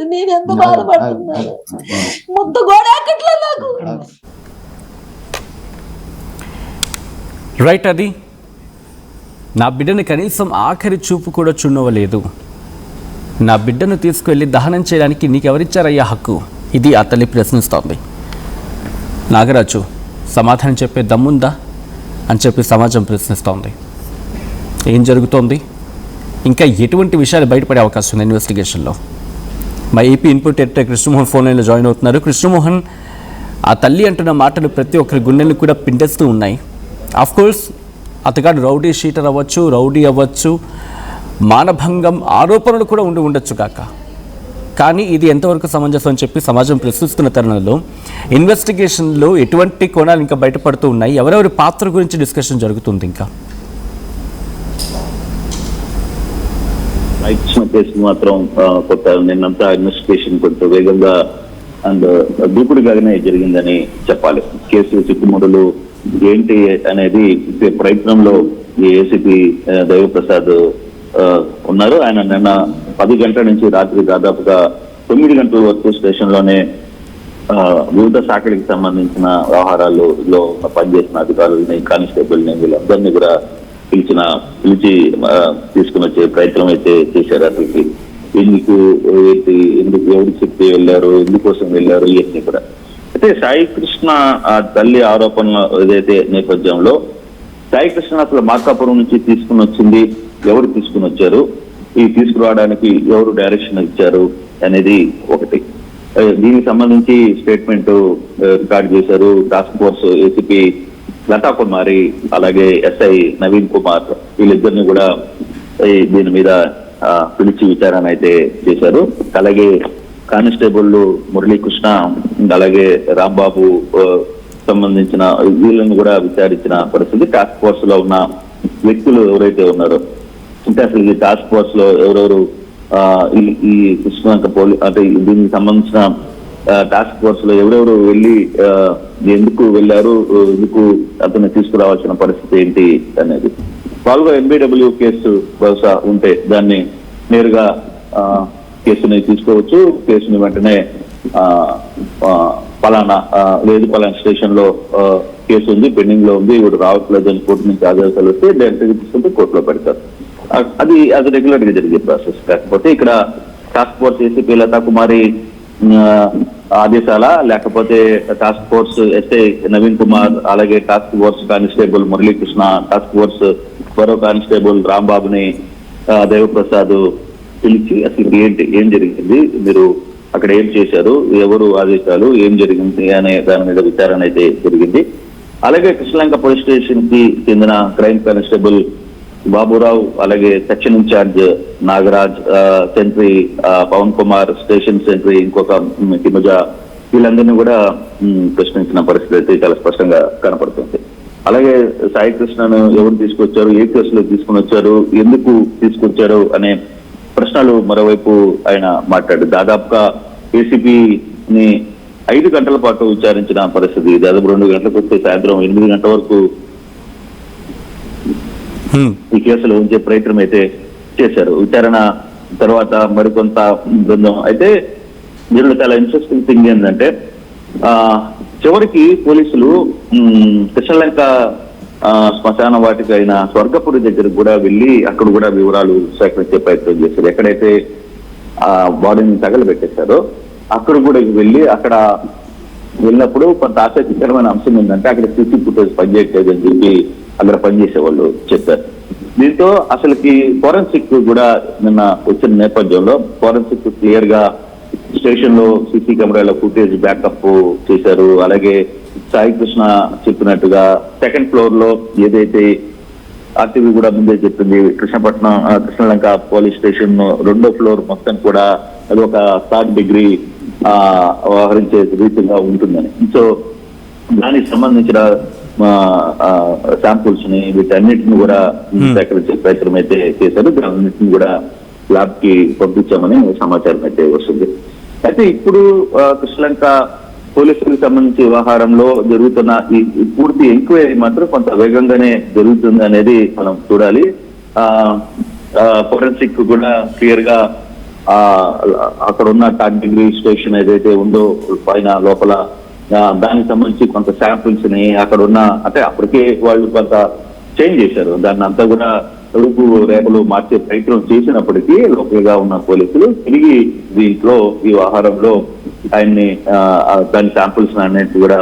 తెలియదు నేను ఎంత బాధపడుతున్నాను. ముద్ద గోడాకట్లే నాకు. రైట్, అది నా బిడ్డని కనీసం ఆఖరి చూపు కూడా చూడవలేదు, నా బిడ్డను తీసుకువెళ్ళి దహనం చేయడానికి నీకెవరిచ్చారయ్యా హక్కు? ఇది ఆ తల్లి ప్రశ్నిస్తోంది. నాగరాజు సమాధానం చెప్పే దమ్ముందా అని చెప్పి సమాజం ప్రశ్నిస్తోంది. ఏం జరుగుతోంది, ఇంకా ఎటువంటి విషయాలు బయటపడే అవకాశం ఉంది ఇన్వెస్టిగేషన్లో? మా AP input editor Krishnamohan phone లైన్లో జాయిన్ అవుతున్నారు. కృష్ణమోహన్, ఆ తల్లి అంటున్న మాటలు ప్రతి ఒక్కరి గుండెలను కూడా పిండేస్తూ ఉన్నాయి. ఆఫ్కోర్స్ అతగాడు రౌడీ షీటర్ అవ్వచ్చు, రౌడీ అవ్వచ్చు, మానభంగం ఆరోపణలు కూడా ఉండొచ్చు కాక, కానీ ఇది ఎంతవరకు సమంజసం అని చెప్పి సమాజం ప్రశ్నిస్తున్న తరుణంలో ఇన్వెస్టిగేషన్లో ఎటువంటి కోణాలు ఇంకా బయటపడుతూ ఉన్నాయి? ఎవరెవరి పాత్ర గురించి డిస్కషన్ జరుగుతుంది? ఇంకా కేసు మాత్రం కొత్త నిన్నంతా ఇన్వెస్టిగేషన్ కొంచెం వేగంగా అండ్ దూకుడుగానే జరిగిందని చెప్పాలి. కేసు చిక్కుముడులు ఏంటి అనేది ప్రయత్నంలో ఏసీపీ దైవప్రసాద్ ఉన్నారు. ఆయన నిన్న 10 గంటల నుంచి రాత్రి దాదాపుగా 9 గంటల వరకు స్టేషన్ లోనే వివిధ శాఖలకు సంబంధించిన వ్యవహారాల్లో పనిచేసిన అధికారులని, కానిస్టేబుల్ని, వీళ్ళందరినీ కూడా పిలిచి తీసుకుని వచ్చే ప్రయత్నం అయితే చేశారు. అసలుకి ఎందుకు ఎవరికి చెప్పి వెళ్ళారు, ఎందుకోసం వెళ్ళారు, ఇవన్నీ కూడా. అయితే సాయి కృష్ణ ఆ తల్లి ఆరోపణల ఏదైతే నేపథ్యంలో సాయి కృష్ణ అసలు మార్కాపురం నుంచి తీసుకుని వచ్చింది ఎవరు తీసుకుని వచ్చారు, ఈ తీసుకురావడానికి ఎవరు డైరెక్షన్ ఇచ్చారు అనేది ఒకటి. దీనికి సంబంధించి స్టేట్మెంట్ రికార్డ్ చేశారు టాస్క్ ఫోర్స్ ఏసీపీ లతా కుమారి, అలాగే ఎస్ఐ నవీన్ కుమార్, వీళ్ళిద్దరిని కూడా దీని మీద పిలిచి విచారణ అయితే చేశారు. అలాగే కానిస్టేబుల్ మురళీకృష్ణ, అలాగే రాంబాబు సంబంధించిన వీళ్ళని కూడా విచారించిన పరిస్థితి. టాస్క్ ఫోర్స్ లో ఉన్న వ్యక్తులు ఎవరైతే ఉన్నారో, అంటే అసలు ఈ టాస్క్ ఫోర్స్ లో ఎవరెవరు ఈ కృష్ణాంక అంటే దీనికి సంబంధించిన టాస్క్ ఫోర్స్ లో ఎవరెవరు వెళ్ళి ఎందుకు వెళ్ళారు, ఎందుకు అతన్ని తీసుకురావాల్సిన పరిస్థితి ఏంటి అనేది. వాళ్ళగా MBW కేసు బహుశా ఉంటే దాన్ని నేరుగా కేసుని తీసుకోవచ్చు. కేసుని వెంటనే పలానా స్టేషన్ లో కేసు ఉంది, పెండింగ్ లో ఉంది, ఇప్పుడు రావట్లేదు అని కోర్టు నుంచి ఆదేశాలు వస్తే డైరెక్ట్ గా తీసుకుంటే కోర్టులో పెడతారు. అది రెగ్యులర్ గా జరిగే ప్రాసెస్. కాకపోతే ఇక్కడ task force ACP Latha Kumari ఆదేశాల, లేకపోతే task force SI Naveen Kumar, అలాగే task force constable Muralikrishna, task force మరో కానిస్టేబుల్ రాంబాబుని దేవప్రసాద్ పిలిచి అసలు ఏం జరిగింది, మీరు అక్కడ ఏం చేశారు, ఎవరు ఆదేశాలు, ఏం జరిగింది అనే దాని మీద విచారణ అయితే జరిగింది. అలాగే కృష్ణలంక పోలీస్ స్టేషన్ కి చెందిన క్రైమ్ కానిస్టేబుల్ బాబురావు, అలాగే section incharge Nagaraj, sentry Pavan Kumar, station sentry ఇంకొక హిమజ, వీళ్ళందరినీ కూడా ప్రశ్నించిన పరిస్థితి అయితే చాలా స్పష్టంగా కనపడుతుంది. అలాగే సాయి కృష్ణను ఎవరు తీసుకొచ్చారు, ఏ కేసులో తీసుకుని వచ్చారు, ఎందుకు తీసుకొచ్చారు అనే ప్రశ్నలు మరోవైపు ఆయన మాట్లాడు. దాదాపుగా ఏసీపీని 5 గంటల పాటు విచారించిన పరిస్థితి. దాదాపు 2 గంటలకు వస్తే సాయంత్రం 8 గంటల వరకు ఈ కేసులో ఉంచే ప్రయత్నం అయితే చేశారు. విచారణ తర్వాత మరికొంత బృందం అయితే దీనిలో చాలా ఇంట్రెస్టింగ్ థింగ్ ఏంటంటే చివరికి పోలీసులు కృష్ణలంక శ్మశాన వాటిక అయిన స్వర్గపురి దగ్గరకు కూడా వెళ్ళి అక్కడ కూడా వివరాలు సేకరించే ప్రయత్నం చేశారు. ఎక్కడైతే బాడీని తగలబెట్టేశారో అక్కడ కూడా అక్కడ వెళ్ళినప్పుడు కొంత ఆసక్తికరమైన అంశం ఏంటంటే అక్కడ CC ఫుటేజ్ పనిచేయట్లేదు అని చెప్పి అక్కడ పనిచేసే వాళ్ళు చెప్పారు. దీంతో అసలుకి ఫోరెన్సిక్ కూడా నిన్న వచ్చిన నేపథ్యంలో ఫోరెన్సిక్ క్లియర్ గా స్టేషన్ లో CC కెమెరాల ఫుటేజ్ బ్యాకప్ చేశారు. అలాగే సాయి కృష్ణ చెప్పినట్టుగా 2nd ఫ్లోర్ లో ఏదైతే RTV కూడా ముందే చెప్తుంది, కృష్ణలంక పోలీస్ స్టేషన్ 2వ ఫ్లోర్ మొత్తం కూడా అది ఒక 3rd డిగ్రీ వ్యవహరించే రీతిగా ఉంటుందని. సో దానికి సంబంధించిన శాంపుల్స్ ని వీటన్నిటిని కూడా సేకరించే ప్రయత్నం అయితే చేశారు. దాన్నింటిని కూడా ల్యాబ్ కి పంపించామని సమాచారం అయితే వస్తుంది. అయితే ఇప్పుడు కృష్ణలంక పోలీసులకు సంబంధించి వ్యవహారంలో జరుగుతున్న ఈ పూర్తి ఎంక్వైరీ మాత్రం కొంత వేగంగానే జరుగుతుంది అనేది మనం చూడాలి. ఫోరెన్సిక్ కూడా క్లియర్ గా అక్కడ ఉన్న థర్డ్ డిగ్రీ స్టేషన్ ఏదైతే ఉందో పైన లోపల దానికి సంబంధించి కొంత శాంపిల్స్ ని అక్కడ ఉన్న అంటే అప్పటికే వాళ్ళు కొంత చేంజ్ చేశారు, దాన్ని అంతా కూడా రూపు రేఖలు మార్చే ప్రయత్నం చేసినప్పటికీ లోకల్ గా ఉన్న పోలీసులు తిరిగి దీంట్లో ఈ వ్యవహారంలో ఆయన్ని దాని శాంపిల్స్ అన్నిటి కూడా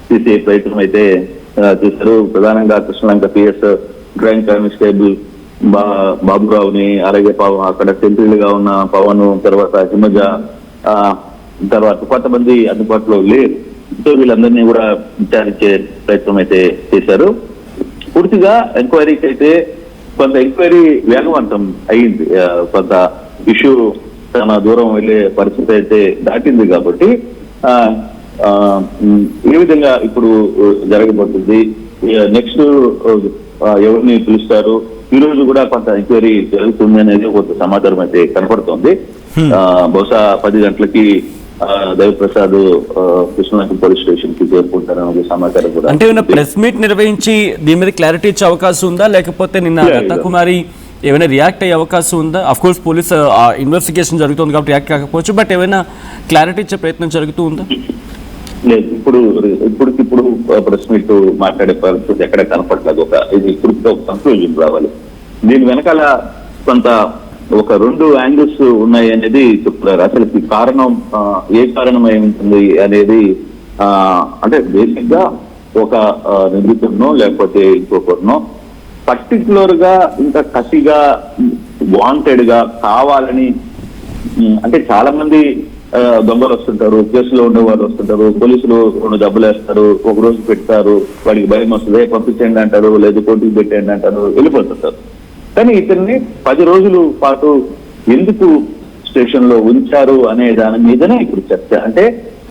తీసే ప్రయత్నం అయితే చేశారు. ప్రధానంగా కృష్ణలంక పిఎస్ క్రైమ్ కానిస్టేబుల్ బాబురావుని, అలాగే అక్కడ సెంట్రల్ గా ఉన్న పవన్, తర్వాత హిమజ, తర్వాత కొంతమంది అందుబాటులో లేరు. సో వీళ్ళందరినీ కూడా విచారించే ప్రయత్నం అయితే చేశారు. పూర్తిగా ఎంక్వైరీకి అయితే కొంత ఎంక్వైరీ వేగవంతం అయ్యింది, కొంత ఇష్యూ చాలా దూరం వెళ్ళే పరిస్థితి అయితే దాటింది. కాబట్టి ఏ విధంగా ఇప్పుడు జరగబోతుంది, నెక్స్ట్ ఎవరిని పిలుస్తారు, ఈ రోజు కూడా కొంత ఎంక్వైరీ జరుగుతుంది అనేది కొంత సమాచారం అయితే కనపడుతోంది. బహుశా 10 గంటలకి దేవప్రసాద్ కృష్ణలంక పోలీస్ స్టేషన్ కి చేరుకుంటారని సమాచారం కూడా. అంటే ప్రెస్ మీట్ నిర్వహించి దీని మీద క్లారిటీ ఇచ్చే అవకాశం ఉందా, లేకపోతే నిన్న రత్నకుమారి ఏమైనా రియాక్ట్ అయ్యే అవకాశం ఉందా? అఫ్ కోర్స్ పోలీస్ ఇన్వెస్టిగేషన్ జరుగుతుంది కాబట్టి రియాక్ట్ కాకపోవచ్చు, బట్ ఏమైనా క్లారిటీ ఇచ్చే ప్రయత్నం జరుగుతూ ఉందా? లేదు, ఇప్పుడు ప్రెస్ మీట్ మాట్లాడే పరిస్థితి ఎక్కడ కనపడలేదు. ఇది ఇప్పుడు కన్క్లూజన్ రావాలి. దీని వెనకాల కొంత ఒక 2 యాంగిల్స్ ఉన్నాయి అనేది చెప్తున్నారు. అసలు ఈ కారణం ఏ కారణమై ఉంటుంది అనేది అంటే బేసిక్ గా ఒక నిందితుడినో లేకపోతే ఇంకొకరినో పర్టికులర్ గా ఇంకా కసిగా వాంటెడ్ గా కావాలని, అంటే చాలా మంది దొంగలు వస్తుంటారు, కేసులో ఉండే వాళ్ళు వస్తుంటారు, పోలీసులు 2 డబ్బులు వేస్తారు, ఒక రోజు పెడతారు, వాడికి భయం వస్తుంది, పంపించండి అంటారు, లేదు కోర్టుకు పెట్టండి అంటారు, వెళ్ళిపోతుంటారు. కానీ ఇతన్ని 10 రోజుల పాటు ఎందుకు స్టేషన్ లో ఉంచారు అనే దాని మీదనే ఇప్పుడు చర్చ. అంటే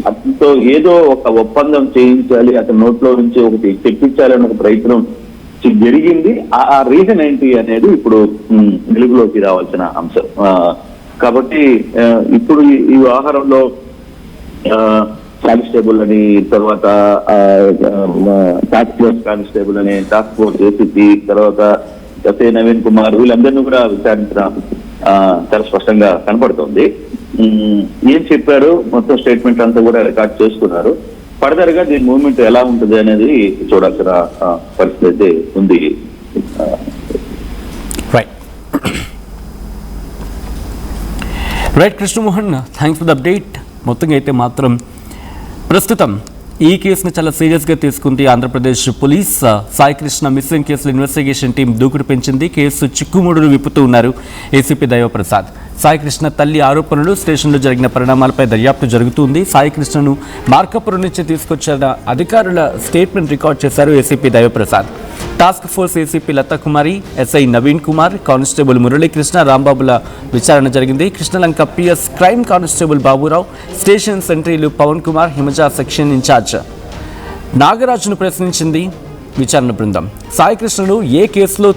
అతనితో ఏదో ఒక ఒప్పందం చేయించాలి, అతని నోట్లో నుంచి ఒకటి తెప్పించాలని ఒక ప్రయత్నం జరిగింది. ఆ రీజన్ ఏంటి అనేది ఇప్పుడు వెలుగులోకి రావాల్సిన అంశం. కాబట్టి ఇప్పుడు ఈ వ్యవహారంలో కానిస్టేబుల్ అని, తర్వాత టాస్క్ ఫోర్స్ కానిస్టేబుల్ అని, టాస్క్ ఫోర్స్ ఏసీపీ, తర్వాత ఎస్ఐ నవీన్ కుమార్, వీళ్ళందరినీ కూడా విచారించడం చాలా స్పష్టంగా కనపడుతుంది. ఏం చెప్పారు మొత్తం స్టేట్మెంట్ అంతా కూడా రికార్డ్ చేసుకున్నారు. ఫర్దర్ గా దీని మూవ్మెంట్ ఎలా ఉంటుంది అనేది చూడాల్సిన పరిస్థితి అయితే ఉంది. Right Krishnamohan, thanks for the update. మొత్తంగా అయితే మాత్రం ప్రస్తుతం ఈ కేసును చాలా సీరియస్గా తీసుకుంది ఆంధ్రప్రదేశ్ పోలీస్. సాయికృష్ణ మిస్సింగ్ కేసులో ఇన్వెస్టిగేషన్ టీం దూకుడు పెంచింది. కేసు చిక్కుముడులు విప్పుతూ ఉన్నారు ఏసీపీ దైవప్రసాద్. సాయికృష్ణ తల్లి ఆరోపణలు, స్టేషన్లో జరిగిన పరిణామాలపై దర్యాప్తు జరుగుతుంది. సాయికృష్ణను మార్కాపురం నుంచి తీసుకొచ్చిన అధికారుల స్టేట్మెంట్ రికార్డ్ చేశారు ACP Daivaprasad. Task force ACP Lathakumari, SI Naveen Kumar, constable Muralikrishna, రాంబాబుల విచారణ జరిగింది. Krishnalanka PS crime constable Baburao, station సెంట్రీలు పవన్ కుమార్, హిమజా సెక్షన్ ఇన్ఛార్జ్ నాగరాజును ప్రశ్నించింది విచారణ బృందం. సాయికృష్ణను ఏ కేసులో